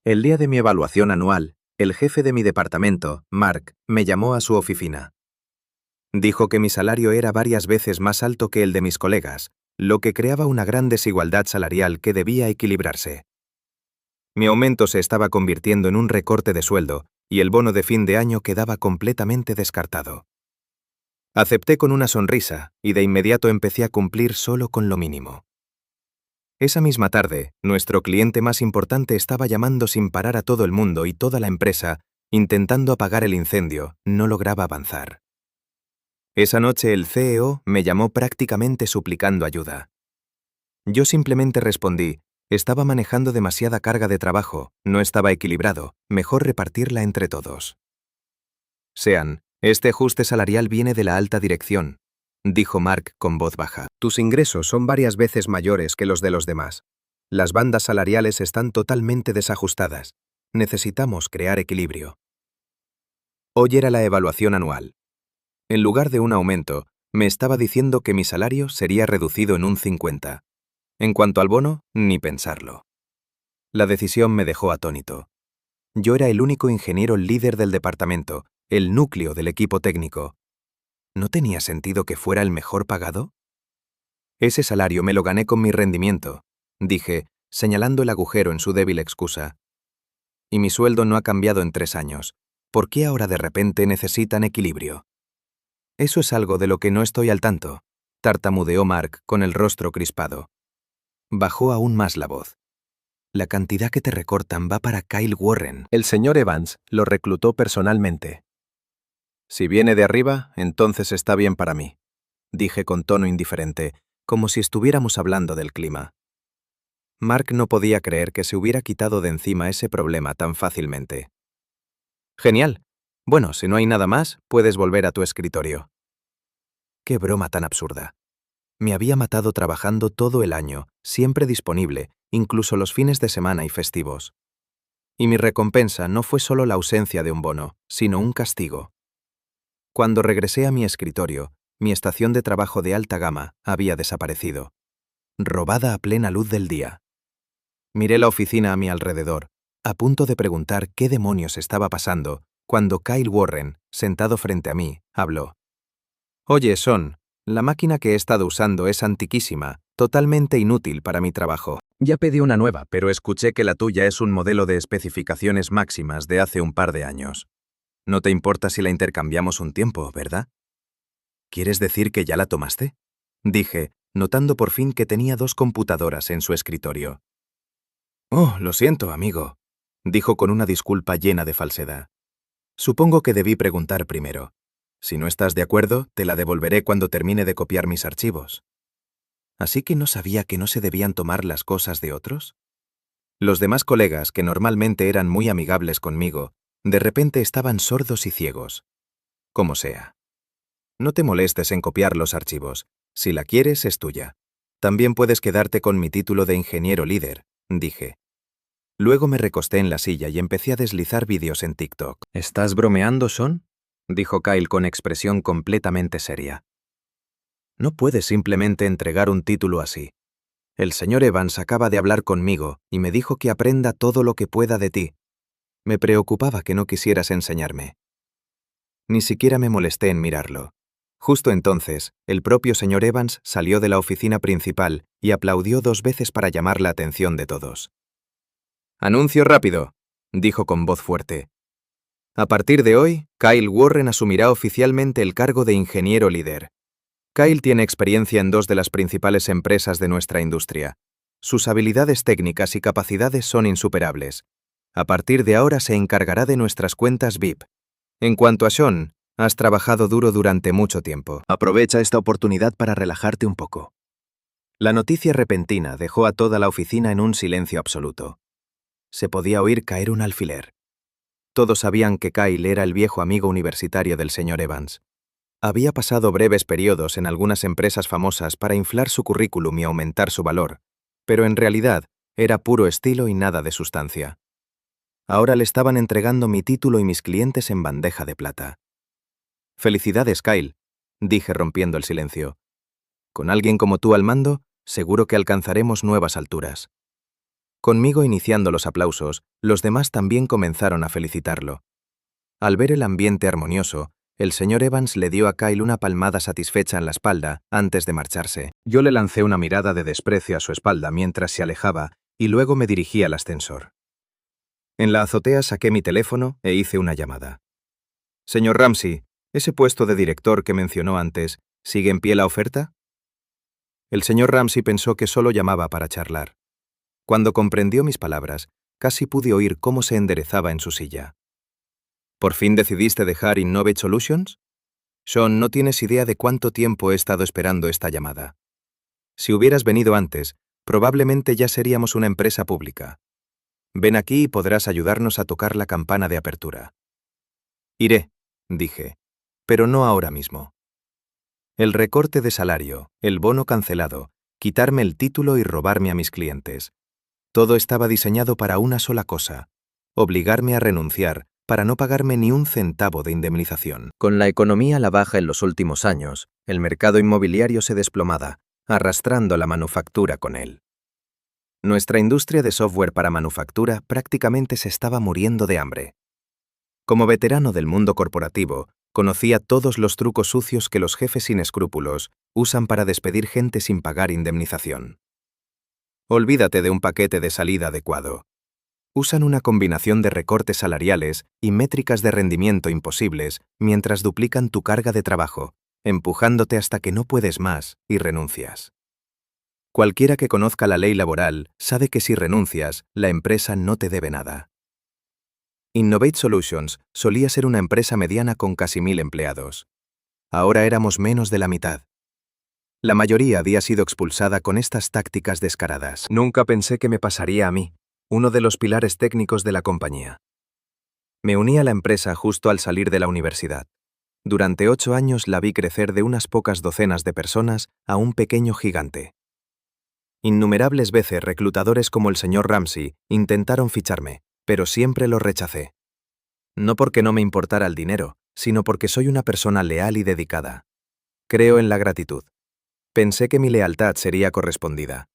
El día de mi evaluación anual, el jefe de mi departamento, Mark, me llamó a su oficina. Dijo que mi salario era varias veces más alto que el de mis colegas, lo que creaba una gran desigualdad salarial que debía equilibrarse. Mi aumento se estaba convirtiendo en un recorte de sueldo y el bono de fin de año quedaba completamente descartado. Acepté con una sonrisa y de inmediato empecé a cumplir solo con lo mínimo. Esa misma tarde, nuestro cliente más importante estaba llamando sin parar a todo el mundo y toda la empresa, intentando apagar el incendio, no lograba avanzar. Esa noche el CEO me llamó prácticamente suplicando ayuda. Yo simplemente respondí, estaba manejando demasiada carga de trabajo, no estaba equilibrado, mejor repartirla entre todos. Sean, este ajuste salarial viene de la alta dirección, dijo Mark con voz baja. Tus ingresos son varias veces mayores que los de los demás. Las bandas salariales están totalmente desajustadas. Necesitamos crear equilibrio. Hoy era la evaluación anual. En lugar de un aumento, me estaba diciendo que mi salario sería reducido en un 50. En cuanto al bono, ni pensarlo. La decisión me dejó atónito. Yo era el único ingeniero líder del departamento, el núcleo del equipo técnico. ¿No tenía sentido que fuera el mejor pagado? Ese salario me lo gané con mi rendimiento, dije, señalando el agujero en su débil excusa. Y mi sueldo no ha cambiado en 3 años. ¿Por qué ahora de repente necesitan equilibrio? Eso es algo de lo que no estoy al tanto, tartamudeó Mark con el rostro crispado. Bajó aún más la voz. La cantidad que te recortan va para Kyle Warren. El señor Evans lo reclutó personalmente. Si viene de arriba, entonces está bien para mí, dije con tono indiferente, como si estuviéramos hablando del clima. Mark no podía creer que se hubiera quitado de encima ese problema tan fácilmente. Genial. Bueno, si no hay nada más, puedes volver a tu escritorio. Qué broma tan absurda. Me había matado trabajando todo el año, siempre disponible, incluso los fines de semana y festivos. Y mi recompensa no fue solo la ausencia de un bono, sino un castigo. Cuando regresé a mi escritorio, mi estación de trabajo de alta gama había desaparecido. Robada a plena luz del día. Miré la oficina a mi alrededor, a punto de preguntar qué demonios estaba pasando, cuando Kyle Warren, sentado frente a mí, habló. Oye, Son, la máquina que he estado usando es antiquísima, totalmente inútil para mi trabajo. Ya pedí una nueva, pero escuché que la tuya es un modelo de especificaciones máximas de hace un par de años. No te importa si la intercambiamos un tiempo, ¿verdad? ¿Quieres decir que ya la tomaste? Dije, notando por fin que tenía 2 computadoras en su escritorio. Oh, lo siento, amigo, dijo con una disculpa llena de falsedad. Supongo que debí preguntar primero. Si no estás de acuerdo, te la devolveré cuando termine de copiar mis archivos. ¿Así que no sabía que no se debían tomar las cosas de otros? Los demás colegas, que normalmente eran muy amigables conmigo, de repente estaban sordos y ciegos. Como sea. No te molestes en copiar los archivos. Si la quieres, es tuya. También puedes quedarte con mi título de ingeniero líder, dije. Luego me recosté en la silla y empecé a deslizar vídeos en TikTok. ¿Estás bromeando, Sean? Dijo Kyle con expresión completamente seria. No puedes simplemente entregar un título así. El señor Evans acaba de hablar conmigo y me dijo que aprenda todo lo que pueda de ti. Me preocupaba que no quisieras enseñarme. Ni siquiera me molesté en mirarlo. Justo entonces, el propio señor Evans salió de la oficina principal y aplaudió 2 veces para llamar la atención de todos. «Anuncio rápido», dijo con voz fuerte. A partir de hoy, Kyle Warren asumirá oficialmente el cargo de ingeniero líder. Kyle tiene experiencia en 2 de las principales empresas de nuestra industria. Sus habilidades técnicas y capacidades son insuperables. A partir de ahora se encargará de nuestras cuentas VIP. En cuanto a Sean, has trabajado duro durante mucho tiempo. Aprovecha esta oportunidad para relajarte un poco. La noticia repentina dejó a toda la oficina en un silencio absoluto. Se podía oír caer un alfiler. Todos sabían que Kyle era el viejo amigo universitario del señor Evans. Había pasado breves periodos en algunas empresas famosas para inflar su currículum y aumentar su valor, pero en realidad era puro estilo y nada de sustancia. Ahora le estaban entregando mi título y mis clientes en bandeja de plata. «Felicidades, Kyle», dije rompiendo el silencio. «Con alguien como tú al mando, seguro que alcanzaremos nuevas alturas». Conmigo iniciando los aplausos, los demás también comenzaron a felicitarlo. Al ver el ambiente armonioso, el señor Evans le dio a Kyle una palmada satisfecha en la espalda antes de marcharse. Yo le lancé una mirada de desprecio a su espalda mientras se alejaba y luego me dirigí al ascensor. En la azotea saqué mi teléfono e hice una llamada. Señor Ramsey, ese puesto de director que mencionó antes, ¿sigue en pie la oferta? El señor Ramsey pensó que solo llamaba para charlar. Cuando comprendió mis palabras, casi pude oír cómo se enderezaba en su silla. ¿Por fin decidiste dejar Innovate Solutions? Sean, no tienes idea de cuánto tiempo he estado esperando esta llamada. Si hubieras venido antes, probablemente ya seríamos una empresa pública. Ven aquí y podrás ayudarnos a tocar la campana de apertura. Iré, dije, pero no ahora mismo. El recorte de salario, el bono cancelado, quitarme el título y robarme a mis clientes. Todo estaba diseñado para una sola cosa: obligarme a renunciar para no pagarme ni un centavo de indemnización. Con la economía a la baja en los últimos años, el mercado inmobiliario se desplomaba, arrastrando la manufactura con él. Nuestra industria de software para manufactura prácticamente se estaba muriendo de hambre. Como veterano del mundo corporativo, conocía todos los trucos sucios que los jefes sin escrúpulos usan para despedir gente sin pagar indemnización. Olvídate de un paquete de salida adecuado. Usan una combinación de recortes salariales y métricas de rendimiento imposibles mientras duplican tu carga de trabajo, empujándote hasta que no puedes más y renuncias. Cualquiera que conozca la ley laboral sabe que si renuncias, la empresa no te debe nada. Innovate Solutions solía ser una empresa mediana con casi 1000 empleados. Ahora éramos menos de la mitad. La mayoría había sido expulsada con estas tácticas descaradas. Nunca pensé que me pasaría a mí, uno de los pilares técnicos de la compañía. Me uní a la empresa justo al salir de la universidad. Durante 8 años la vi crecer de unas pocas docenas de personas a un pequeño gigante. Innumerables veces reclutadores como el señor Ramsey intentaron ficharme, pero siempre los rechacé. No porque no me importara el dinero, sino porque soy una persona leal y dedicada. Creo en la gratitud. Pensé que mi lealtad sería correspondida.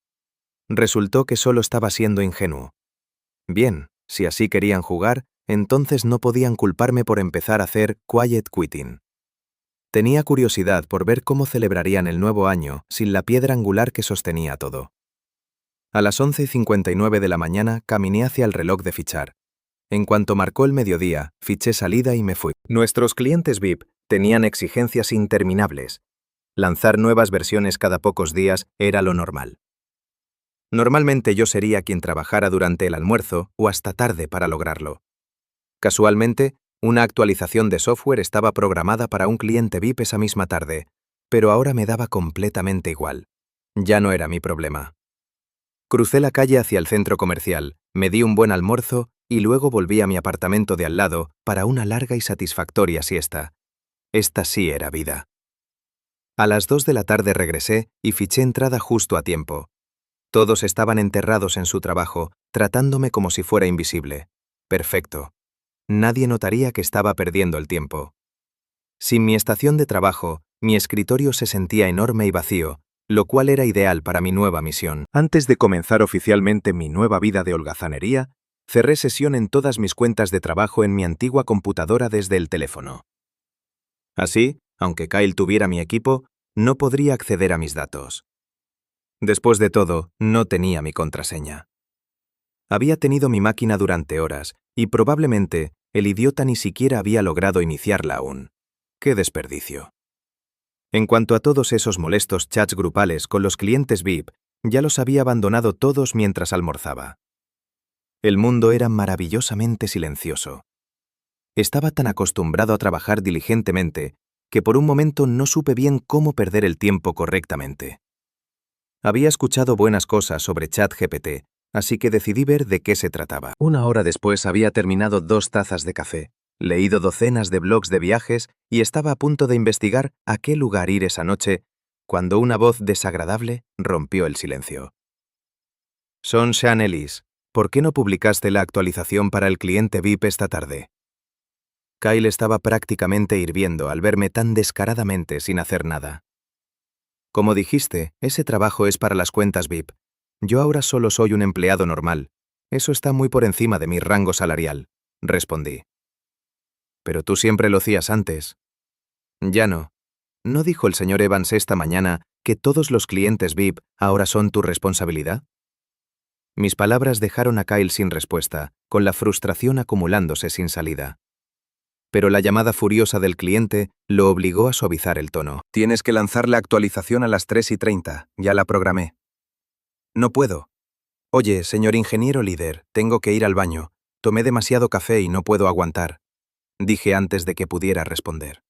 Resultó que solo estaba siendo ingenuo. Bien, si así querían jugar, entonces no podían culparme por empezar a hacer quiet quitting. Tenía curiosidad por ver cómo celebrarían el nuevo año sin la piedra angular que sostenía todo. A las 11:59 de la mañana caminé hacia el reloj de fichar. En cuanto marcó el mediodía, fiché salida y me fui. Nuestros clientes VIP tenían exigencias interminables. Lanzar nuevas versiones cada pocos días era lo normal. Normalmente yo sería quien trabajara durante el almuerzo o hasta tarde para lograrlo. Casualmente, una actualización de software estaba programada para un cliente VIP esa misma tarde, pero ahora me daba completamente igual. Ya no era mi problema. Crucé la calle hacia el centro comercial, me di un buen almuerzo y luego volví a mi apartamento de al lado para una larga y satisfactoria siesta. Esta sí era vida. A las 2 de la tarde regresé y fiché entrada justo a tiempo. Todos estaban enterrados en su trabajo, tratándome como si fuera invisible. Perfecto. Nadie notaría que estaba perdiendo el tiempo. Sin mi estación de trabajo, mi escritorio se sentía enorme y vacío, lo cual era ideal para mi nueva misión. Antes de comenzar oficialmente mi nueva vida de holgazanería, cerré sesión en todas mis cuentas de trabajo en mi antigua computadora desde el teléfono. Así, aunque Kyle tuviera mi equipo, no podría acceder a mis datos. Después de todo, no tenía mi contraseña. Había tenido mi máquina durante horas, y probablemente el idiota ni siquiera había logrado iniciarla aún. ¡Qué desperdicio! En cuanto a todos esos molestos chats grupales con los clientes VIP, ya los había abandonado todos mientras almorzaba. El mundo era maravillosamente silencioso. Estaba tan acostumbrado a trabajar diligentemente que por un momento no supe bien cómo perder el tiempo correctamente. Había escuchado buenas cosas sobre ChatGPT, así que decidí ver de qué se trataba. Una hora después había terminado 2 tazas de café, leído docenas de blogs de viajes y estaba a punto de investigar a qué lugar ir esa noche, cuando una voz desagradable rompió el silencio. Sean Ellis, ¿por qué no publicaste la actualización para el cliente VIP esta tarde? Kyle estaba prácticamente hirviendo al verme tan descaradamente sin hacer nada. Como dijiste, ese trabajo es para las cuentas VIP. Yo ahora solo soy un empleado normal, Eso está muy por encima de mi rango salarial, respondí. Pero tú siempre lo hacías antes. Ya no. ¿No dijo el señor Evans esta mañana que todos los clientes VIP ahora son tu responsabilidad? Mis palabras dejaron a Kyle sin respuesta, con la frustración acumulándose sin salida. Pero la llamada furiosa del cliente lo obligó a suavizar el tono. Tienes que lanzar la actualización a las 3:30, ya la programé. No puedo. Oye, señor ingeniero líder, tengo que ir al baño. Tomé demasiado café y no puedo aguantar, dije antes de que pudiera responder.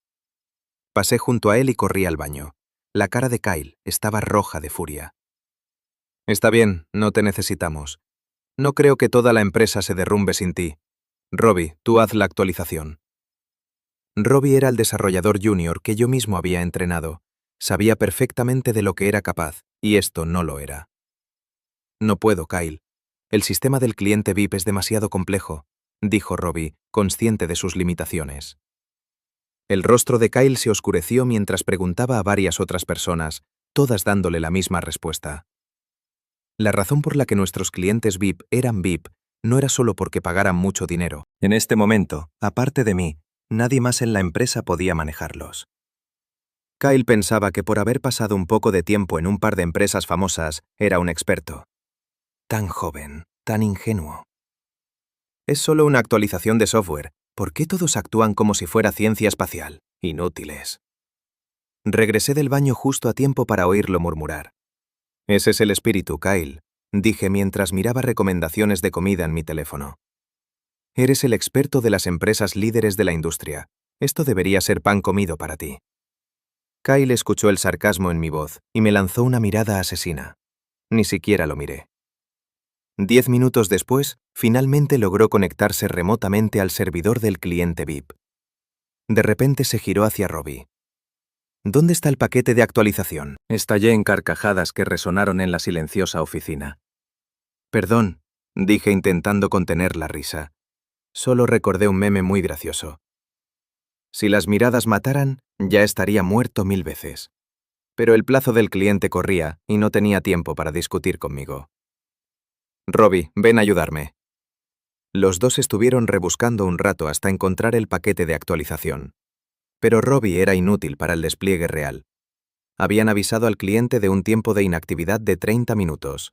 Pasé junto a él y corrí al baño. La cara de Kyle estaba roja de furia. Está bien, no te necesitamos. No creo que toda la empresa se derrumbe sin ti. Robbie, tú haz la actualización. Robbie era el desarrollador junior que yo mismo había entrenado. Sabía perfectamente de lo que era capaz, y esto no lo era. No puedo, Kyle. El sistema del cliente VIP es demasiado complejo, dijo Robbie, consciente de sus limitaciones. El rostro de Kyle se oscureció mientras preguntaba a varias otras personas, todas dándole la misma respuesta. La razón por la que nuestros clientes VIP eran VIP no era solo porque pagaran mucho dinero. En este momento, aparte de mí, nadie más en la empresa podía manejarlos. Kyle pensaba que por haber pasado un poco de tiempo en un par de empresas famosas, era un experto. Tan joven, tan ingenuo. Es solo una actualización de software. ¿Por qué todos actúan como si fuera ciencia espacial? Inútiles. Regresé del baño justo a tiempo para oírlo murmurar. Ese es el espíritu, Kyle, dije mientras miraba recomendaciones de comida en mi teléfono. Eres el experto de las empresas líderes de la industria. Esto debería ser pan comido para ti. Kyle escuchó el sarcasmo en mi voz y me lanzó una mirada asesina. Ni siquiera lo miré. 10 minutos después, finalmente logró conectarse remotamente al servidor del cliente VIP. De repente se giró hacia Robbie. ¿Dónde está el paquete de actualización? Estallé en carcajadas que resonaron en la silenciosa oficina. Perdón, dije intentando contener la risa. Solo recordé un meme muy gracioso. Si las miradas mataran, ya estaría muerto 1000 veces. Pero el plazo del cliente corría y no tenía tiempo para discutir conmigo. Robbie, ven a ayudarme. Los dos estuvieron rebuscando un rato hasta encontrar el paquete de actualización. Pero Robbie era inútil para el despliegue real. Habían avisado al cliente de un tiempo de inactividad de 30 minutos.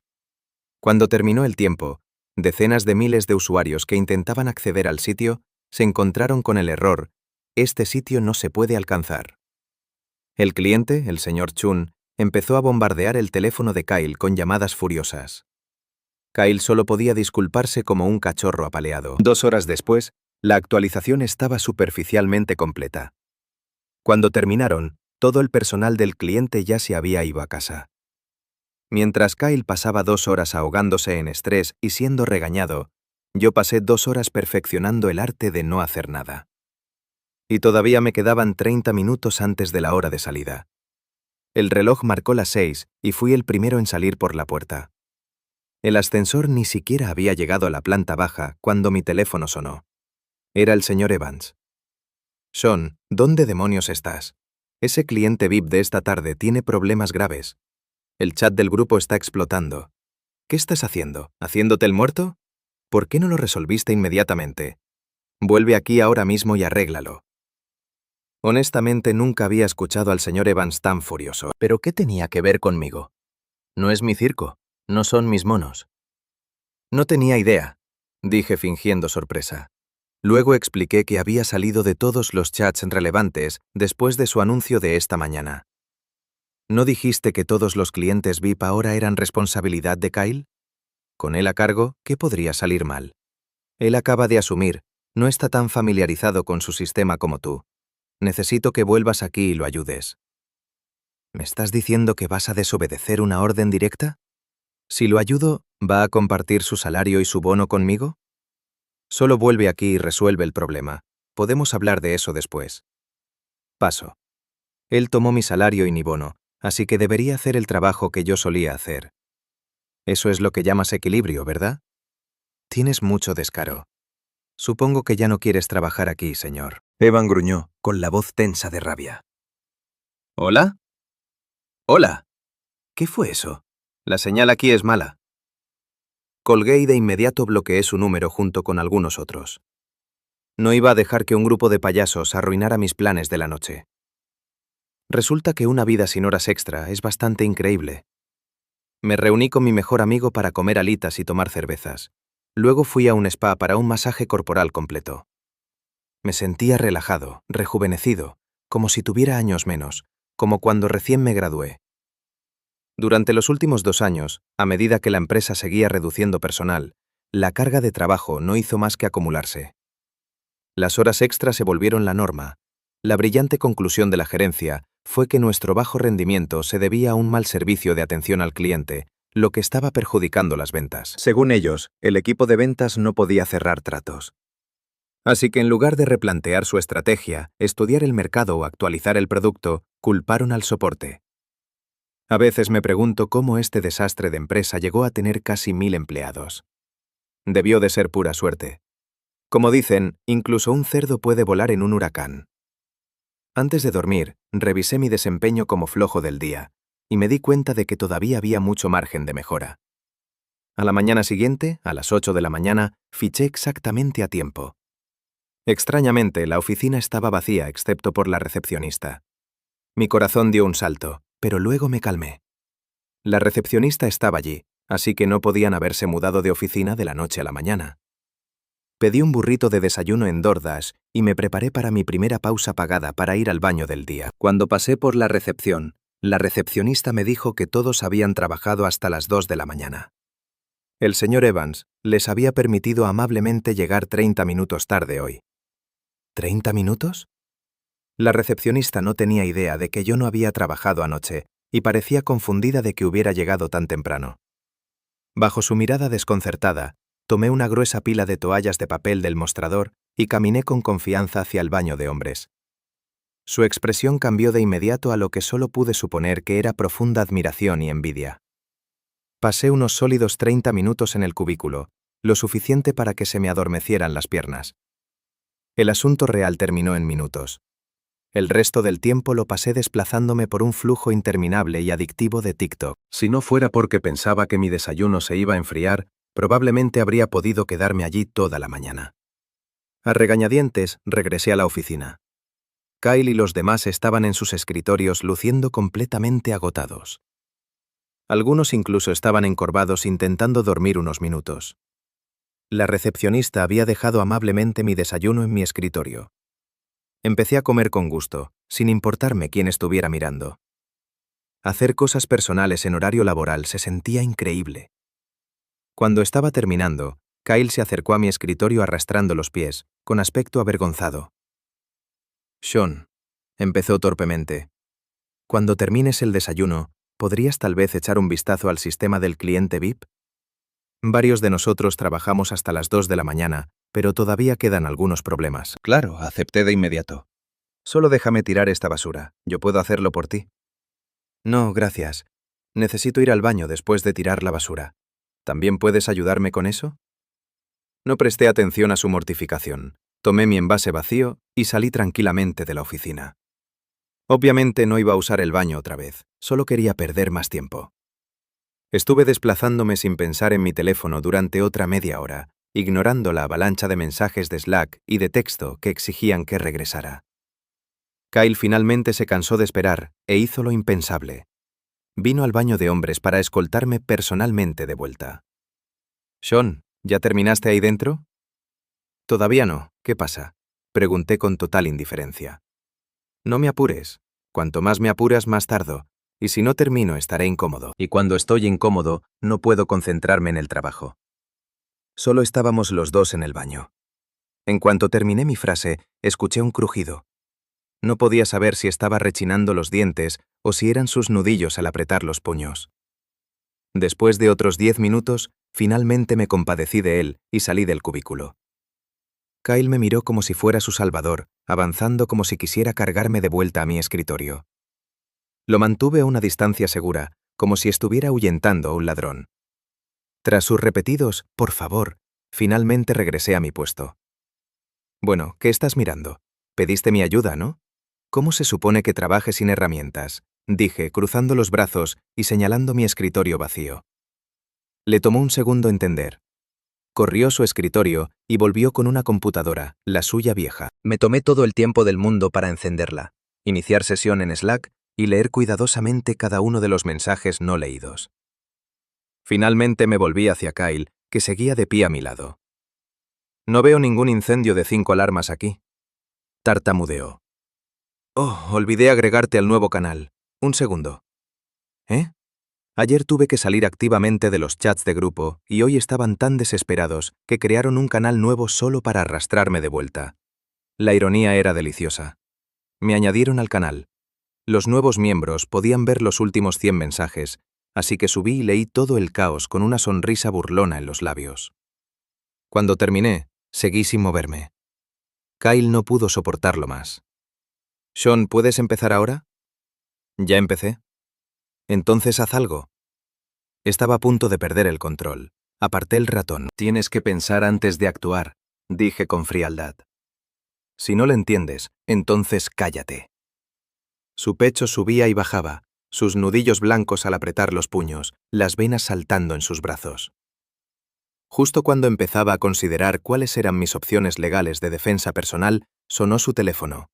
Cuando terminó el tiempo, decenas de miles de usuarios que intentaban acceder al sitio se encontraron con el error: este sitio no se puede alcanzar. El cliente, el señor Chun, empezó a bombardear el teléfono de Kyle con llamadas furiosas. Kyle solo podía disculparse como un cachorro apaleado. 2 horas después, la actualización estaba superficialmente completa. Cuando terminaron, todo el personal del cliente ya se había ido a casa. Mientras Kyle pasaba 2 horas ahogándose en estrés y siendo regañado, yo pasé 2 horas perfeccionando el arte de no hacer nada. Y todavía me quedaban 30 minutos antes de la hora de salida. El reloj marcó las 6 y fui el primero en salir por la puerta. El ascensor ni siquiera había llegado a la planta baja cuando mi teléfono sonó. Era el señor Evans. Sean, ¿dónde demonios estás? Ese cliente VIP de esta tarde tiene problemas graves. El chat del grupo está explotando. ¿Qué estás haciendo? ¿Haciéndote el muerto? ¿Por qué no lo resolviste inmediatamente? Vuelve aquí ahora mismo y arréglalo. Honestamente, nunca había escuchado al señor Evans tan furioso. ¿Pero qué tenía que ver conmigo? No es mi circo. No son mis monos. No tenía idea, dije fingiendo sorpresa. Luego expliqué que había salido de todos los chats relevantes después de su anuncio de esta mañana. ¿No dijiste que todos los clientes VIP ahora eran responsabilidad de Kyle? Con él a cargo, ¿qué podría salir mal? Él acaba de asumir, no está tan familiarizado con su sistema como tú. Necesito que vuelvas aquí y lo ayudes. ¿Me estás diciendo que vas a desobedecer una orden directa? Si lo ayudo, ¿va a compartir su salario y su bono conmigo? Solo vuelve aquí y resuelve el problema. Podemos hablar de eso después. Paso. Él tomó mi salario y mi bono, así que debería hacer el trabajo que yo solía hacer. Eso es lo que llamas equilibrio, ¿verdad? Tienes mucho descaro. Supongo que ya no quieres trabajar aquí, señor. Evan gruñó, con la voz tensa de rabia. ¿Hola? ¿Hola? ¿Qué fue eso? La señal aquí es mala. Colgué y de inmediato bloqueé su número junto con algunos otros. No iba a dejar que un grupo de payasos arruinara mis planes de la noche. Resulta que una vida sin horas extra es bastante increíble. Me reuní con mi mejor amigo para comer alitas y tomar cervezas. Luego fui a un spa para un masaje corporal completo. Me sentía relajado, rejuvenecido, como si tuviera años menos, como cuando recién me gradué. Durante los últimos 2 años, a medida que la empresa seguía reduciendo personal, la carga de trabajo no hizo más que acumularse. Las horas extras se volvieron la norma. La brillante conclusión de la gerencia fue que nuestro bajo rendimiento se debía a un mal servicio de atención al cliente, lo que estaba perjudicando las ventas. Según ellos, el equipo de ventas no podía cerrar tratos. Así que en lugar de replantear su estrategia, estudiar el mercado o actualizar el producto, culparon al soporte. A veces me pregunto cómo este desastre de empresa llegó a tener casi 1000 empleados. Debió de ser pura suerte. Como dicen, incluso un cerdo puede volar en un huracán. Antes de dormir, revisé mi desempeño como flojo del día, y me di cuenta de que todavía había mucho margen de mejora. A la mañana siguiente, a las 8 de la mañana, fiché exactamente a tiempo. Extrañamente, la oficina estaba vacía excepto por la recepcionista. Mi corazón dio un salto, pero luego me calmé. La recepcionista estaba allí, así que no podían haberse mudado de oficina de la noche a la mañana. Pedí un burrito de desayuno en DoorDash y me preparé para mi primera pausa pagada para ir al baño del día. Cuando pasé por la recepción, la recepcionista me dijo que todos habían trabajado hasta las 2 de la mañana. El señor Evans les había permitido amablemente llegar 30 minutos tarde hoy. ¿30 minutos? La recepcionista no tenía idea de que yo no había trabajado anoche y parecía confundida de que hubiera llegado tan temprano. Bajo su mirada desconcertada, tomé una gruesa pila de toallas de papel del mostrador y caminé con confianza hacia el baño de hombres. Su expresión cambió de inmediato a lo que solo pude suponer que era profunda admiración y envidia. Pasé unos sólidos 30 minutos en el cubículo, lo suficiente para que se me adormecieran las piernas. El asunto real terminó en minutos. El resto del tiempo lo pasé desplazándome por un flujo interminable y adictivo de TikTok. Si no fuera porque pensaba que mi desayuno se iba a enfriar, probablemente habría podido quedarme allí toda la mañana. A regañadientes, regresé a la oficina. Kyle y los demás estaban en sus escritorios luciendo completamente agotados. Algunos incluso estaban encorvados intentando dormir unos minutos. La recepcionista había dejado amablemente mi desayuno en mi escritorio. Empecé a comer con gusto, sin importarme quién estuviera mirando. Hacer cosas personales en horario laboral se sentía increíble. Cuando estaba terminando, Kyle se acercó a mi escritorio arrastrando los pies, con aspecto avergonzado. «Sean», empezó torpemente, «cuando termines el desayuno, ¿podrías tal vez echar un vistazo al sistema del cliente VIP? Varios de nosotros trabajamos hasta las 2 de la mañana, pero todavía quedan algunos problemas». «Claro», acepté de inmediato. «Solo déjame tirar esta basura. Yo puedo hacerlo por ti». «No, gracias. Necesito ir al baño después de tirar la basura. ¿También puedes ayudarme con eso?» No presté atención a su mortificación. Tomé mi envase vacío y salí tranquilamente de la oficina. Obviamente no iba a usar el baño otra vez. Solo quería perder más tiempo. Estuve desplazándome sin pensar en mi teléfono durante otra media hora, ignorando la avalancha de mensajes de Slack y de texto que exigían que regresara. Kyle finalmente se cansó de esperar e hizo lo impensable. Vino al baño de hombres para escoltarme personalmente de vuelta. «Sean, ¿ya terminaste ahí dentro?» «Todavía no. ¿Qué pasa?», pregunté con total indiferencia. «No me apures. Cuanto más me apuras, más tardo. Y si no termino, estaré incómodo. Y cuando estoy incómodo, no puedo concentrarme en el trabajo». Solo estábamos los dos en el baño. En cuanto terminé mi frase, escuché un crujido. No podía saber si estaba rechinando los dientes o si eran sus nudillos al apretar los puños. Después de otros 10 minutos, finalmente me compadecí de él y salí del cubículo. Kyle me miró como si fuera su salvador, avanzando como si quisiera cargarme de vuelta a mi escritorio. Lo mantuve a una distancia segura, como si estuviera ahuyentando a un ladrón. Tras sus repetidos «por favor», finalmente regresé a mi puesto. «Bueno, ¿qué estás mirando? Pediste mi ayuda, ¿no? ¿Cómo se supone que trabaje sin herramientas?», dije, cruzando los brazos y señalando mi escritorio vacío. Le tomó un segundo entender. Corrió a su escritorio y volvió con una computadora, la suya vieja. Me tomé todo el tiempo del mundo para encenderla, iniciar sesión en Slack y leer cuidadosamente cada uno de los mensajes no leídos. Finalmente me volví hacia Kyle, que seguía de pie a mi lado. No veo ningún incendio de 5 alarmas aquí. Tartamudeó. Oh, olvidé agregarte al nuevo canal. Un segundo. ¿Eh? Ayer tuve que salir activamente de los chats de grupo y hoy estaban tan desesperados que crearon un canal nuevo solo para arrastrarme de vuelta. La ironía era deliciosa. Me añadieron al canal. Los nuevos miembros podían ver los últimos 100 mensajes, así que subí y leí todo el caos con una sonrisa burlona en los labios. Cuando terminé, seguí sin moverme. Kyle no pudo soportarlo más. Sean, ¿puedes empezar ahora? Ya empecé. Entonces haz algo. Estaba a punto de perder el control. Aparté el ratón. Tienes que pensar antes de actuar, dije con frialdad. Si no lo entiendes, entonces cállate. Su pecho subía y bajaba, sus nudillos blancos al apretar los puños, las venas saltando en sus brazos. Justo cuando empezaba a considerar cuáles eran mis opciones legales de defensa personal, sonó su teléfono.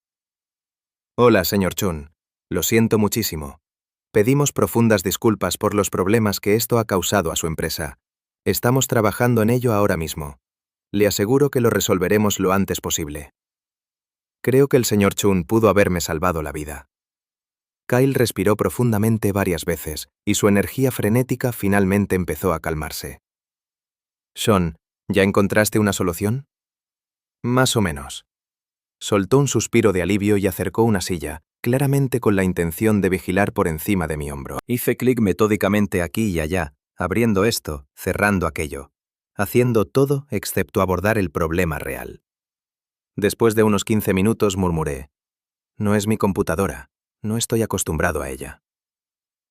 Hola, señor Chun. Lo siento muchísimo. Pedimos profundas disculpas por los problemas que esto ha causado a su empresa. Estamos trabajando en ello ahora mismo. Le aseguro que lo resolveremos lo antes posible. Creo que el señor Chun pudo haberme salvado la vida. Kyle respiró profundamente varias veces y su energía frenética finalmente empezó a calmarse. Sean, ¿ya encontraste una solución? Más o menos. Soltó un suspiro de alivio y acercó una silla, claramente con la intención de vigilar por encima de mi hombro. Hice clic metódicamente aquí y allá, abriendo esto, cerrando aquello, haciendo todo excepto abordar el problema real. Después de unos 15 minutos murmuré: no es mi computadora, no estoy acostumbrado a ella.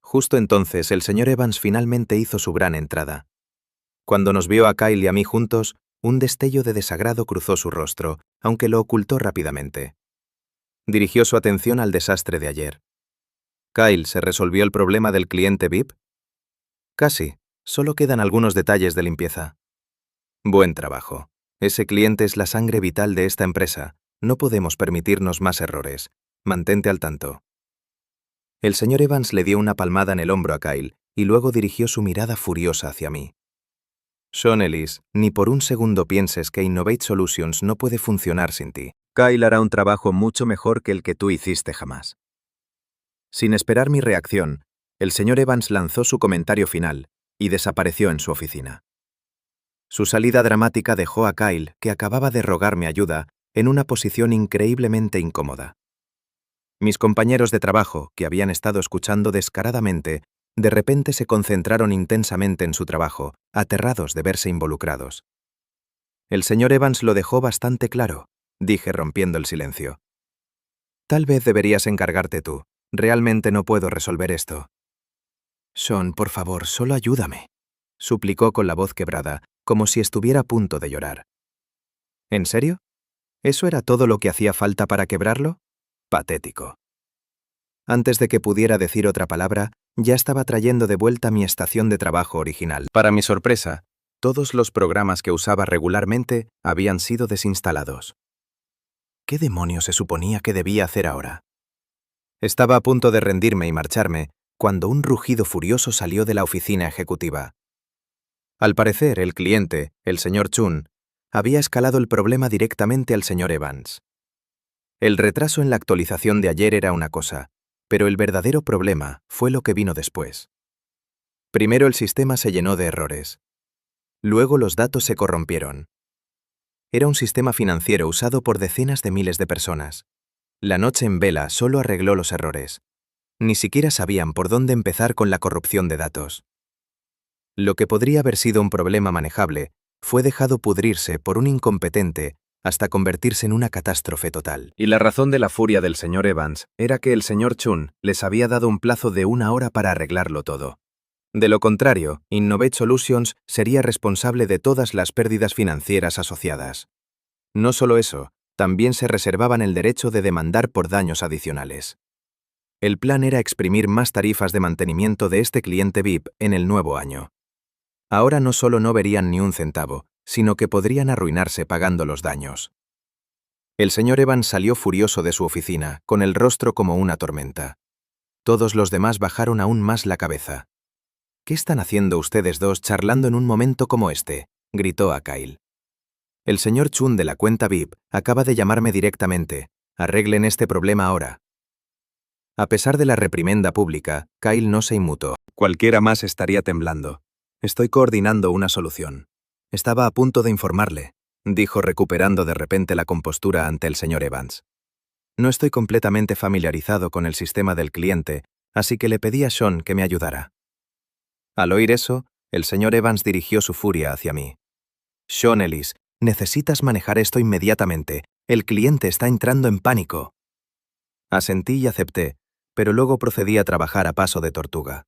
Justo entonces el señor Evans finalmente hizo su gran entrada. Cuando nos vio a Kyle y a mí juntos, un destello de desagrado cruzó su rostro, aunque lo ocultó rápidamente. Dirigió su atención al desastre de ayer. Kyle, ¿se resolvió el problema del cliente VIP? Casi, solo quedan algunos detalles de limpieza. Buen trabajo. Ese cliente es la sangre vital de esta empresa. No podemos permitirnos más errores. Mantente al tanto. El señor Evans le dio una palmada en el hombro a Kyle y luego dirigió su mirada furiosa hacia mí. Sean Ellis, ni por un segundo pienses que Innovate Solutions no puede funcionar sin ti. Kyle hará un trabajo mucho mejor que el que tú hiciste jamás. Sin esperar mi reacción, el señor Evans lanzó su comentario final y desapareció en su oficina. Su salida dramática dejó a Kyle, que acababa de rogarme ayuda, en una posición increíblemente incómoda. Mis compañeros de trabajo, que habían estado escuchando descaradamente, de repente se concentraron intensamente en su trabajo, aterrados de verse involucrados. El señor Evans lo dejó bastante claro, dije rompiendo el silencio. Tal vez deberías encargarte tú. Realmente no puedo resolver esto. Sean, por favor, solo ayúdame, suplicó con la voz quebrada, como si estuviera a punto de llorar. ¿En serio? ¿Eso era todo lo que hacía falta para quebrarlo? Patético. Antes de que pudiera decir otra palabra, ya estaba trayendo de vuelta mi estación de trabajo original. Para mi sorpresa, todos los programas que usaba regularmente habían sido desinstalados. ¿Qué demonios se suponía que debía hacer ahora? Estaba a punto de rendirme y marcharme, cuando un rugido furioso salió de la oficina ejecutiva. Al parecer, el cliente, el señor Chun, había escalado el problema directamente al señor Evans. El retraso en la actualización de ayer era una cosa, pero el verdadero problema fue lo que vino después. Primero el sistema se llenó de errores. Luego los datos se corrompieron. Era un sistema financiero usado por decenas de miles de personas. La noche en vela solo arregló los errores. Ni siquiera sabían por dónde empezar con la corrupción de datos. Lo que podría haber sido un problema manejable fue dejado pudrirse por un incompetente hasta convertirse en una catástrofe total. Y la razón de la furia del señor Evans era que el señor Chun les había dado un plazo de 1 hora para arreglarlo todo. De lo contrario, Innovate Solutions sería responsable de todas las pérdidas financieras asociadas. No solo eso, también se reservaban el derecho de demandar por daños adicionales. El plan era exprimir más tarifas de mantenimiento de este cliente VIP en el nuevo año. Ahora no solo no verían ni un centavo, sino que podrían arruinarse pagando los daños. El señor Evans salió furioso de su oficina, con el rostro como una tormenta. Todos los demás bajaron aún más la cabeza. «¿Qué están haciendo ustedes dos charlando en un momento como este?», gritó a Kyle. «El señor Chun de la cuenta VIP acaba de llamarme directamente. Arreglen este problema ahora». A pesar de la reprimenda pública, Kyle no se inmutó. Cualquiera más estaría temblando. «Estoy coordinando una solución. Estaba a punto de informarle», dijo recuperando de repente la compostura ante el señor Evans. «No estoy completamente familiarizado con el sistema del cliente, así que le pedí a Sean que me ayudara». Al oír eso, el señor Evans dirigió su furia hacia mí. «Sean Ellis, necesitas manejar esto inmediatamente. El cliente está entrando en pánico». Asentí y acepté, pero luego procedí a trabajar a paso de tortuga.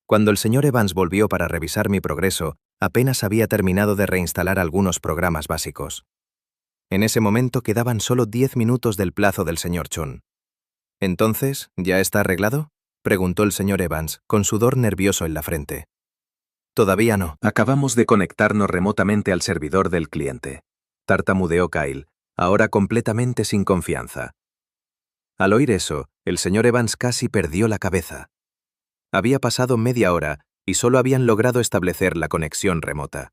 Cuando el señor Evans volvió para revisar mi progreso, apenas había terminado de reinstalar algunos programas básicos. En ese momento quedaban solo 10 minutos del plazo del señor Chun. «¿Entonces, ya está arreglado?», preguntó el señor Evans, con sudor nervioso en la frente. «Todavía no. Acabamos de conectarnos remotamente al servidor del cliente», tartamudeó Kyle, ahora completamente sin confianza. Al oír eso, el señor Evans casi perdió la cabeza. Había pasado media hora y solo habían logrado establecer la conexión remota.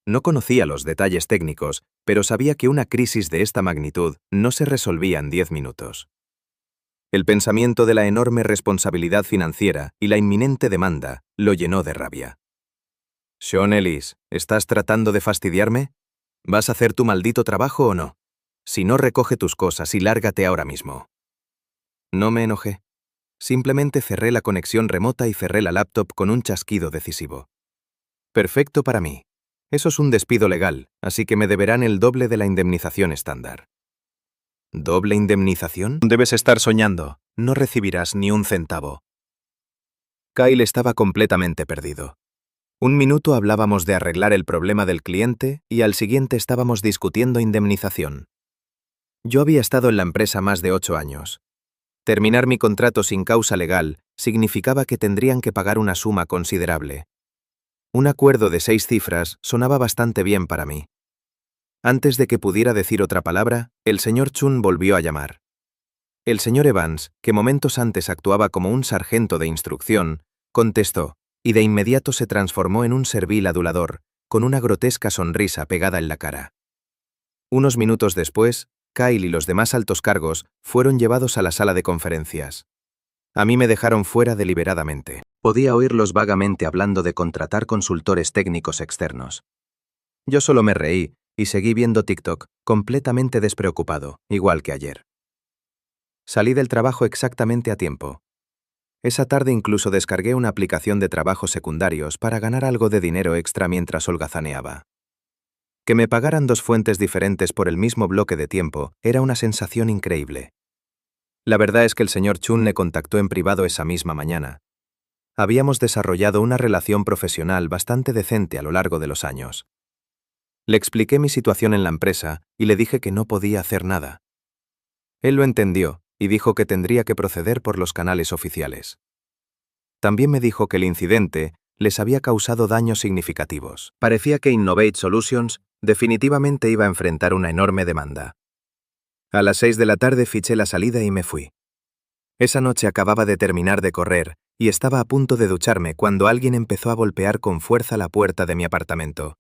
No conocía los detalles técnicos, pero sabía que una crisis de esta magnitud no se resolvía en 10 minutos. El pensamiento de la enorme responsabilidad financiera y la inminente demanda lo llenó de rabia. «Sean Ellis, ¿estás tratando de fastidiarme? ¿Vas a hacer tu maldito trabajo o no? Si no, recoge tus cosas y lárgate ahora mismo». No me enojé. Simplemente cerré la conexión remota y cerré la laptop con un chasquido decisivo. Perfecto para mí. Eso es un despido legal, así que me deberán el doble de la indemnización estándar. ¿Doble indemnización? Debes estar soñando. No recibirás ni un centavo. Kyle estaba completamente perdido. Un minuto hablábamos de arreglar el problema del cliente y al siguiente estábamos discutiendo indemnización. Yo había estado en la empresa más de 8 años. Terminar mi contrato sin causa legal significaba que tendrían que pagar una suma considerable. Un acuerdo de 6 cifras sonaba bastante bien para mí. Antes de que pudiera decir otra palabra, el señor Chun volvió a llamar. El señor Evans, que momentos antes actuaba como un sargento de instrucción, contestó, y de inmediato se transformó en un servil adulador, con una grotesca sonrisa pegada en la cara. Unos minutos después, Kyle y los demás altos cargos fueron llevados a la sala de conferencias. A mí me dejaron fuera deliberadamente. Podía oírlos vagamente hablando de contratar consultores técnicos externos. Yo solo me reí y seguí viendo TikTok, completamente despreocupado, igual que ayer. Salí del trabajo exactamente a tiempo. Esa tarde incluso descargué una aplicación de trabajos secundarios para ganar algo de dinero extra mientras holgazaneaba. Que me pagaran 2 fuentes diferentes por el mismo bloque de tiempo era una sensación increíble. La verdad es que el señor Chun me contactó en privado esa misma mañana. Habíamos desarrollado una relación profesional bastante decente a lo largo de los años. Le expliqué mi situación en la empresa y le dije que no podía hacer nada. Él lo entendió y dijo que tendría que proceder por los canales oficiales. También me dijo que el incidente les había causado daños significativos. Parecía que Innovate Solutions definitivamente iba a enfrentar una enorme demanda. A las 6 de la tarde fiché la salida y me fui. Esa noche acababa de terminar de correr y estaba a punto de ducharme cuando alguien empezó a golpear con fuerza la puerta de mi apartamento.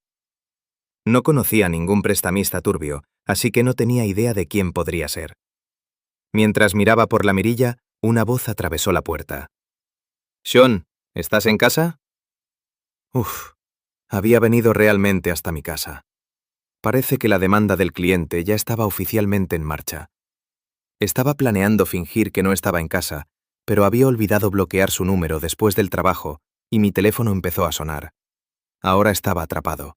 No conocía a ningún prestamista turbio, así que no tenía idea de quién podría ser. Mientras miraba por la mirilla, una voz atravesó la puerta. «Sean, ¿estás en casa?» Había venido realmente hasta mi casa. Parece que la demanda del cliente ya estaba oficialmente en marcha. Estaba planeando fingir que no estaba en casa, pero había olvidado bloquear su número después del trabajo y mi teléfono empezó a sonar. Ahora estaba atrapado.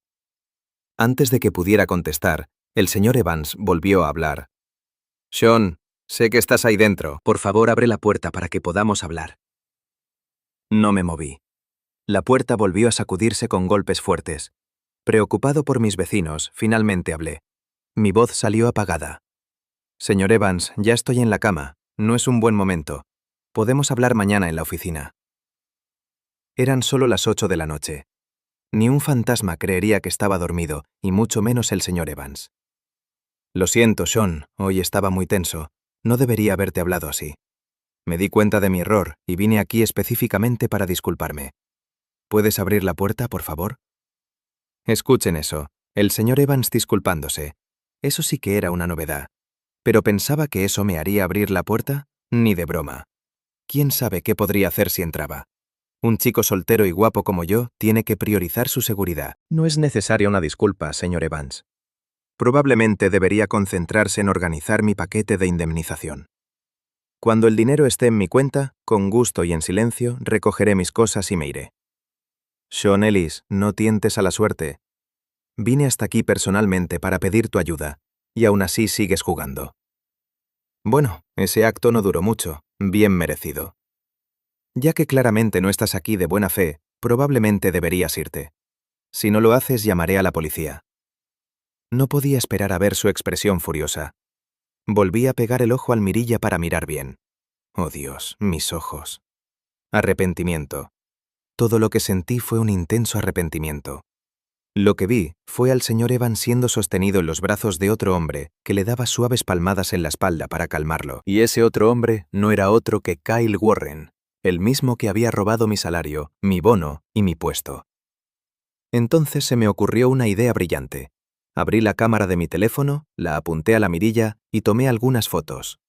Antes de que pudiera contestar, el señor Evans volvió a hablar. «Sean, sé que estás ahí dentro. Por favor, abre la puerta para que podamos hablar». No me moví. La puerta volvió a sacudirse con golpes fuertes. Preocupado por mis vecinos, finalmente hablé. Mi voz salió apagada. «Señor Evans, ya estoy en la cama. No es un buen momento. Podemos hablar mañana en la oficina». Eran solo las 8 de la noche. Ni un fantasma creería que estaba dormido, y mucho menos el señor Evans. Lo siento, Sean, hoy estaba muy tenso. No debería haberte hablado así. Me di cuenta de mi error y vine aquí específicamente para disculparme. ¿Puedes abrir la puerta, por favor? Escuchen eso. El señor Evans disculpándose. Eso sí que era una novedad. ¿Pero pensaba que eso me haría abrir la puerta? Ni de broma. ¿Quién sabe qué podría hacer si entraba? Un chico soltero y guapo como yo tiene que priorizar su seguridad. No es necesaria una disculpa, señor Evans. Probablemente debería concentrarse en organizar mi paquete de indemnización. Cuando el dinero esté en mi cuenta, con gusto y en silencio, recogeré mis cosas y me iré. Sean Ellis, no tientes a la suerte. Vine hasta aquí personalmente para pedir tu ayuda, y aún así sigues jugando. Bueno, ese acto no duró mucho, bien merecido. Ya que claramente no estás aquí de buena fe, probablemente deberías irte. Si no lo haces, llamaré a la policía. No podía esperar a ver su expresión furiosa. Volví a pegar el ojo al mirilla para mirar bien. Oh Dios, mis ojos. Arrepentimiento. Todo lo que sentí fue un intenso arrepentimiento. Lo que vi fue al señor Evans siendo sostenido en los brazos de otro hombre que le daba suaves palmadas en la espalda para calmarlo. Y ese otro hombre no era otro que Kyle Warren, el mismo que había robado mi salario, mi bono y mi puesto. Entonces se me ocurrió una idea brillante. Abrí la cámara de mi teléfono, la apunté a la mirilla y tomé algunas fotos.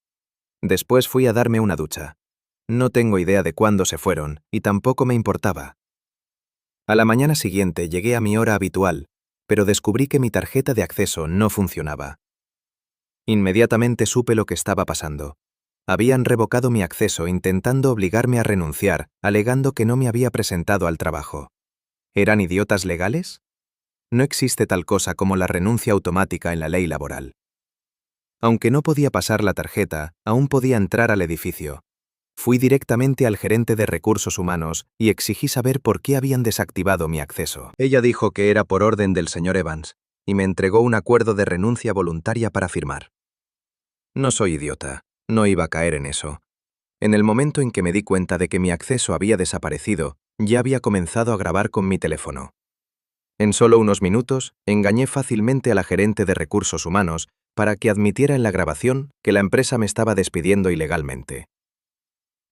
Después fui a darme una ducha. No tengo idea de cuándo se fueron y tampoco me importaba. A la mañana siguiente llegué a mi hora habitual, pero descubrí que mi tarjeta de acceso no funcionaba. Inmediatamente supe lo que estaba pasando. Habían revocado mi acceso intentando obligarme a renunciar, alegando que no me había presentado al trabajo. ¿Eran idiotas legales? No existe tal cosa como la renuncia automática en la ley laboral. Aunque no podía pasar la tarjeta, aún podía entrar al edificio. Fui directamente al gerente de recursos humanos y exigí saber por qué habían desactivado mi acceso. Ella dijo que era por orden del señor Evans, y me entregó un acuerdo de renuncia voluntaria para firmar. No soy idiota, no iba a caer en eso. En el momento en que me di cuenta de que mi acceso había desaparecido, ya había comenzado a grabar con mi teléfono. En solo unos minutos, engañé fácilmente a la gerente de recursos humanos para que admitiera en la grabación que la empresa me estaba despidiendo ilegalmente.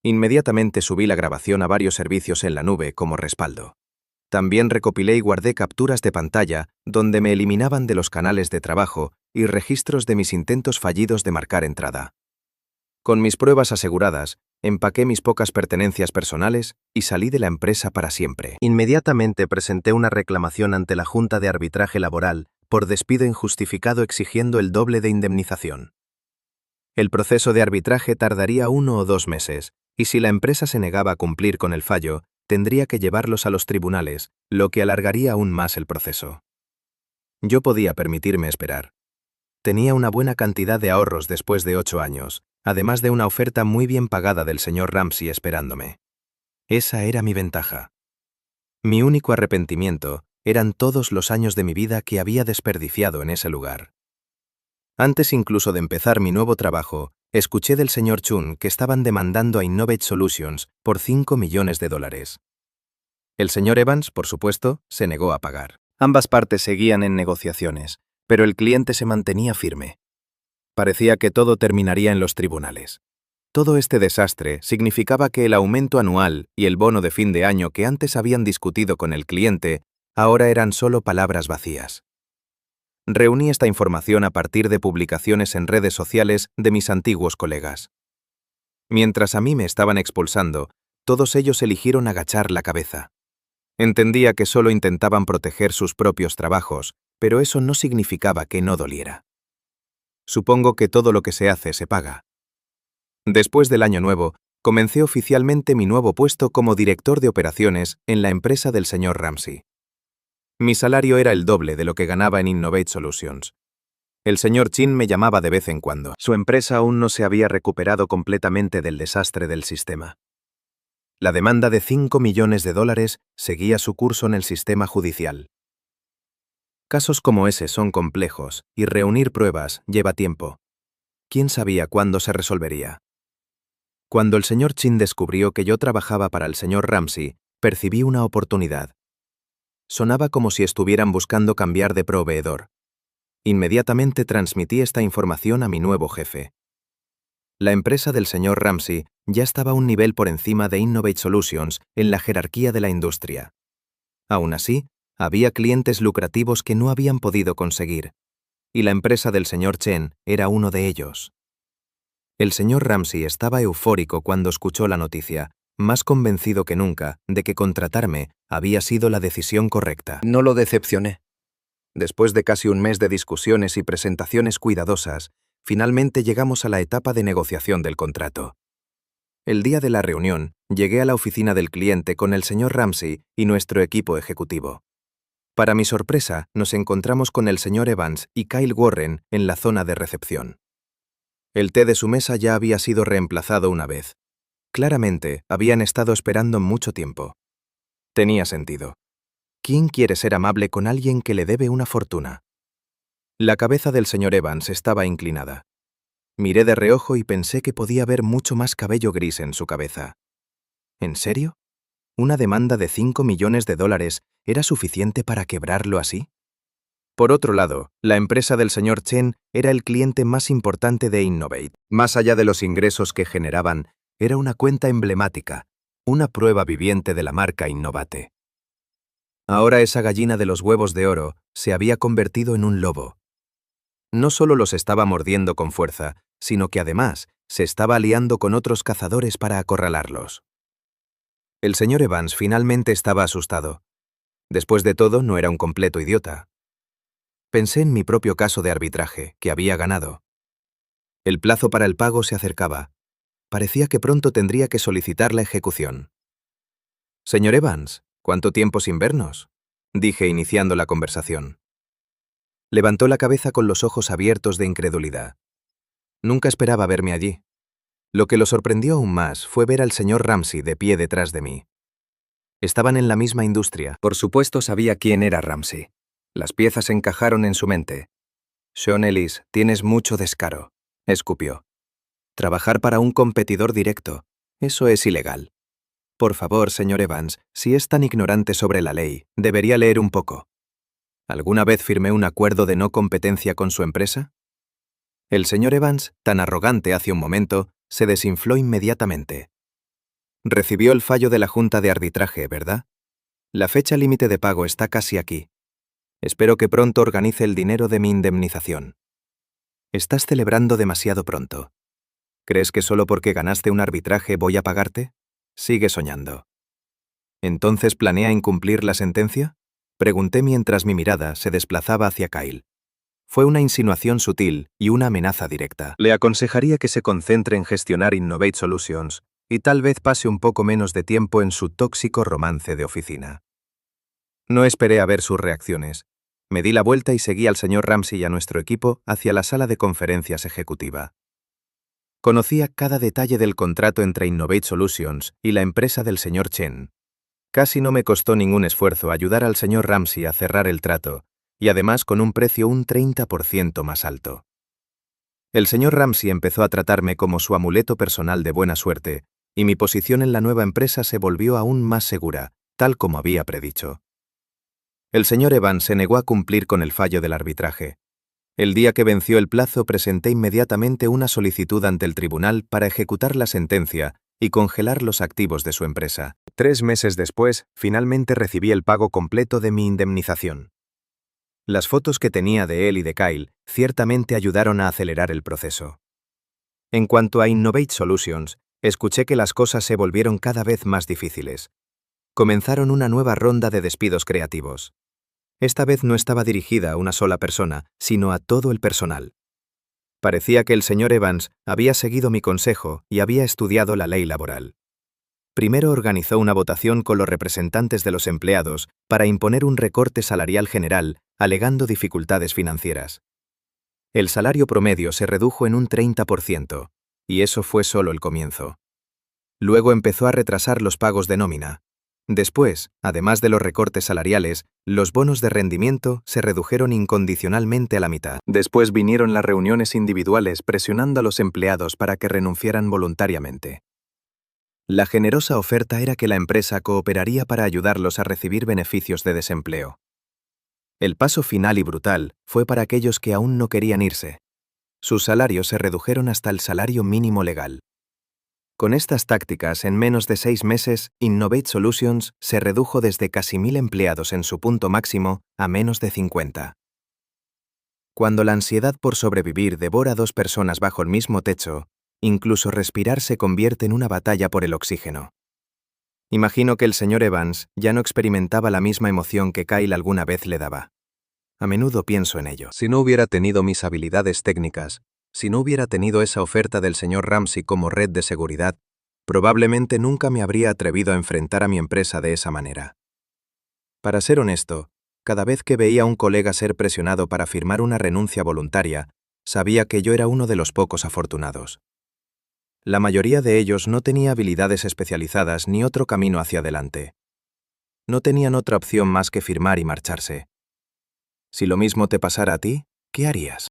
Inmediatamente subí la grabación a varios servicios en la nube como respaldo. También recopilé y guardé capturas de pantalla donde me eliminaban de los canales de trabajo y registros de mis intentos fallidos de marcar entrada. Con mis pruebas aseguradas, empaqué mis pocas pertenencias personales y salí de la empresa para siempre. Inmediatamente presenté una reclamación ante la Junta de Arbitraje Laboral por despido injustificado exigiendo el doble de indemnización. El proceso de arbitraje tardaría 1 o 2 meses, y si la empresa se negaba a cumplir con el fallo, tendría que llevarlos a los tribunales, lo que alargaría aún más el proceso. Yo podía permitirme esperar. Tenía una buena cantidad de ahorros después de 8 años, además de una oferta muy bien pagada del señor Ramsey esperándome. Esa era mi ventaja. Mi único arrepentimiento eran todos los años de mi vida que había desperdiciado en ese lugar. Antes incluso de empezar mi nuevo trabajo, escuché del señor Chun que estaban demandando a Innovate Solutions por $5 millones. El señor Evans, por supuesto, se negó a pagar. Ambas partes seguían en negociaciones, pero el cliente se mantenía firme. Parecía que todo terminaría en los tribunales. Todo este desastre significaba que el aumento anual y el bono de fin de año que antes habían discutido con el cliente ahora eran solo palabras vacías. Reuní esta información a partir de publicaciones en redes sociales de mis antiguos colegas. Mientras a mí me estaban expulsando, todos ellos eligieron agachar la cabeza. Entendía que solo intentaban proteger sus propios trabajos, pero eso no significaba que no doliera. Supongo que todo lo que se hace se paga. Después del año nuevo, comencé oficialmente mi nuevo puesto como director de operaciones en la empresa del señor Ramsey. Mi salario era el doble de lo que ganaba en Innovate Solutions. El señor Chin me llamaba de vez en cuando. Su empresa aún no se había recuperado completamente del desastre del sistema. La demanda de $5 millones seguía su curso en el sistema judicial. Casos como ese son complejos y reunir pruebas lleva tiempo. ¿Quién sabía cuándo se resolvería? Cuando el señor Chin descubrió que yo trabajaba para el señor Ramsey, percibí una oportunidad. Sonaba como si estuvieran buscando cambiar de proveedor. Inmediatamente transmití esta información a mi nuevo jefe. La empresa del señor Ramsey ya estaba un nivel por encima de Innovate Solutions en la jerarquía de la industria. Aún así, había clientes lucrativos que no habían podido conseguir, y la empresa del señor Chen era uno de ellos. El señor Ramsey estaba eufórico cuando escuchó la noticia, más convencido que nunca de que contratarme había sido la decisión correcta. No lo decepcioné. Después de casi un mes de discusiones y presentaciones cuidadosas, finalmente llegamos a la etapa de negociación del contrato. El día de la reunión, llegué a la oficina del cliente con el señor Ramsey y nuestro equipo ejecutivo. Para mi sorpresa, nos encontramos con el señor Evans y Kyle Warren en la zona de recepción. El té de su mesa ya había sido reemplazado una vez. Claramente, habían estado esperando mucho tiempo. Tenía sentido. ¿Quién quiere ser amable con alguien que le debe una fortuna? La cabeza del señor Evans estaba inclinada. Miré de reojo y pensé que podía ver mucho más cabello gris en su cabeza. ¿En serio? ¿Una demanda de $5 millones era suficiente para quebrarlo así? Por otro lado, la empresa del señor Chen era el cliente más importante de Innovate. Más allá de los ingresos que generaban, era una cuenta emblemática, una prueba viviente de la marca Innovate. Ahora esa gallina de los huevos de oro se había convertido en un lobo. No solo los estaba mordiendo con fuerza, sino que además se estaba aliando con otros cazadores para acorralarlos. El señor Evans finalmente estaba asustado. Después de todo, no era un completo idiota. Pensé en mi propio caso de arbitraje, que había ganado. El plazo para el pago se acercaba. Parecía que pronto tendría que solicitar la ejecución. Señor Evans, ¿cuánto tiempo sin vernos?, dije iniciando la conversación. Levantó la cabeza con los ojos abiertos de incredulidad. Nunca esperaba verme allí. Lo que lo sorprendió aún más fue ver al señor Ramsey de pie detrás de mí. Estaban en la misma industria. Por supuesto sabía quién era Ramsey. Las piezas encajaron en su mente. Sean Ellis, tienes mucho descaro, escupió. Trabajar para un competidor directo, eso es ilegal. Por favor, señor Evans, si es tan ignorante sobre la ley, debería leer un poco. ¿Alguna vez firmé un acuerdo de no competencia con su empresa? El señor Evans, tan arrogante hace un momento, se desinfló inmediatamente. Recibió el fallo de la Junta de Arbitraje, ¿verdad? La fecha límite de pago está casi aquí. Espero que pronto organice el dinero de mi indemnización. Estás celebrando demasiado pronto. ¿Crees que solo porque ganaste un arbitraje voy a pagarte? Sigue soñando. ¿Entonces planea incumplir la sentencia?, pregunté mientras mi mirada se desplazaba hacia Kyle. Fue una insinuación sutil y una amenaza directa. Le aconsejaría que se concentre en gestionar Innovate Solutions y tal vez pase un poco menos de tiempo en su tóxico romance de oficina. No esperé a ver sus reacciones. Me di la vuelta y seguí al señor Ramsey y a nuestro equipo hacia la sala de conferencias ejecutiva. Conocía cada detalle del contrato entre Innovate Solutions y la empresa del señor Chen. Casi no me costó ningún esfuerzo ayudar al señor Ramsey a cerrar el trato, y además con un precio un 30% más alto. El señor Ramsey empezó a tratarme como su amuleto personal de buena suerte, y mi posición en la nueva empresa se volvió aún más segura, tal como había predicho. El señor Evans se negó a cumplir con el fallo del arbitraje. El día que venció el plazo presenté inmediatamente una solicitud ante el tribunal para ejecutar la sentencia y congelar los activos de su empresa. 3 meses después, finalmente recibí el pago completo de mi indemnización. Las fotos que tenía de él y de Kyle ciertamente ayudaron a acelerar el proceso. En cuanto a Innovate Solutions, escuché que las cosas se volvieron cada vez más difíciles. Comenzaron una nueva ronda de despidos creativos. Esta vez no estaba dirigida a una sola persona, sino a todo el personal. Parecía que el señor Evans había seguido mi consejo y había estudiado la ley laboral. Primero organizó una votación con los representantes de los empleados para imponer un recorte salarial general, alegando dificultades financieras. El salario promedio se redujo en un 30%, y eso fue solo el comienzo. Luego empezó a retrasar los pagos de nómina. Después, además de los recortes salariales, los bonos de rendimiento se redujeron incondicionalmente a la mitad. Después vinieron las reuniones individuales presionando a los empleados para que renunciaran voluntariamente. La generosa oferta era que la empresa cooperaría para ayudarlos a recibir beneficios de desempleo. El paso final y brutal fue para aquellos que aún no querían irse. Sus salarios se redujeron hasta el salario mínimo legal. Con estas tácticas, en menos de 6 meses, Innovate Solutions se redujo desde casi 1.000 empleados en su punto máximo a menos de 50. Cuando la ansiedad por sobrevivir devora a 2 personas bajo el mismo techo, incluso respirar se convierte en una batalla por el oxígeno. Imagino que el señor Evans ya no experimentaba la misma emoción que Kyle alguna vez le daba. A menudo pienso en ello. Si no hubiera tenido mis habilidades técnicas, si no hubiera tenido esa oferta del señor Ramsey como red de seguridad, probablemente nunca me habría atrevido a enfrentar a mi empresa de esa manera. Para ser honesto, cada vez que veía a un colega ser presionado para firmar una renuncia voluntaria, sabía que yo era uno de los pocos afortunados. La mayoría de ellos no tenía habilidades especializadas ni otro camino hacia adelante. No tenían otra opción más que firmar y marcharse. Si lo mismo te pasara a ti, ¿qué harías?